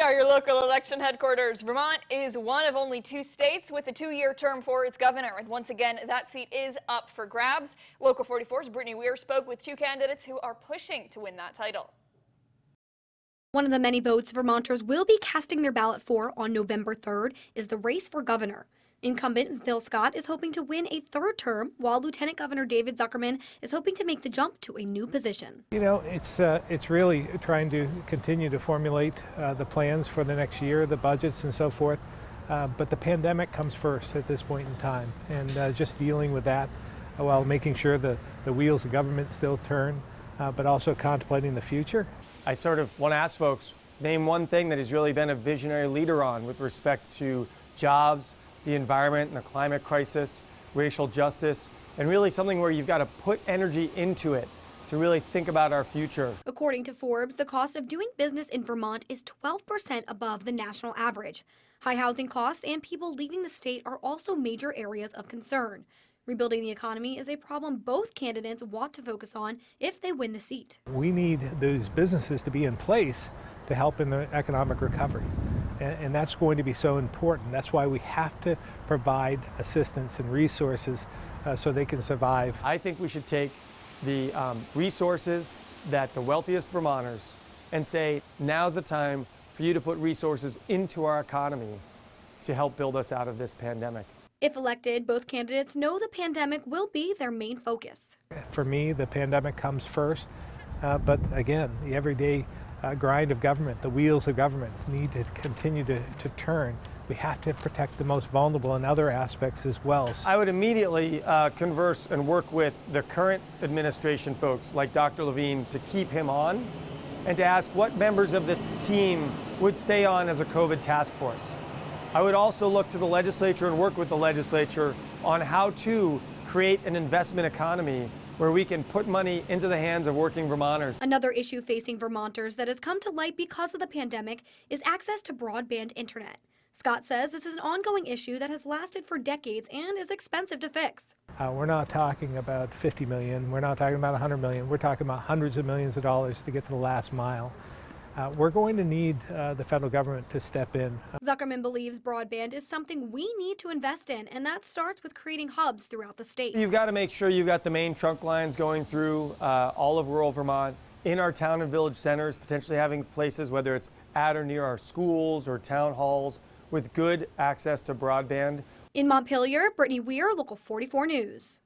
are your local election headquarters. Vermont is one of only 2 states with a 2-year term for its governor, and once again, that seat is up for grabs. Local 44's Brittany Weir spoke with 2 candidates who are pushing to win that title. One of the many votes Vermonters will be casting their ballot for on November 3rd is the race for governor. Incumbent Phil Scott is hoping to win a 3rd term, while Lieutenant Governor David Zuckerman is hoping to make the jump to a new position. You know, it's really trying to continue to formulate the plans for the next year, the budgets and so forth. But the pandemic comes first at this point in time, and just dealing with that while making sure the wheels of government still turn, but also contemplating the future. I sort of want to ask folks, name one thing that he's really been a visionary leader on with respect to jobs, the environment and the climate crisis, racial justice, and really something where you've got to put energy into it to really think about our future. According to Forbes, the cost of doing business in Vermont is 12% above the national average. High housing costs and people leaving the state are also major areas of concern. Rebuilding the economy is a problem both candidates want to focus on if they win the seat. We need those businesses to be in place to help in the economic recovery. And that's going to be so important. That's why we have to provide assistance and resources so they can survive. I think we should take the resources that the wealthiest Vermonters and say, now's the time for you to put resources into our economy to help build us out of this pandemic. If elected, both candidates know the pandemic will be their main focus. For me, the pandemic comes first, but again, the everyday grind of government, the wheels of government need to continue to turn. We have to protect the most vulnerable in other aspects as well. I would immediately converse and work with the current administration folks like Dr. Levine to keep him on and to ask what members of this team would stay on as a COVID task force. I would also look to the legislature and work with the legislature on how to create an investment economy where we can put money into the hands of working Vermonters. Another issue facing Vermonters that has come to light because of the pandemic is access to broadband internet. Scott says this is an ongoing issue that has lasted for decades and is expensive to fix. We're not talking about 50 million, we're not talking about 100 million, we're talking about hundreds of millions of dollars to get to the last mile. We're going to need the federal government to step in. Zuckerman believes broadband is something we need to invest in, and that starts with creating hubs throughout the state. You've got to make sure you've got the main trunk lines going through all of rural Vermont, in our town and village centers, potentially having places, whether it's at or near our schools or town halls, with good access to broadband. In Montpelier, Brittany Weir, Local 44 News.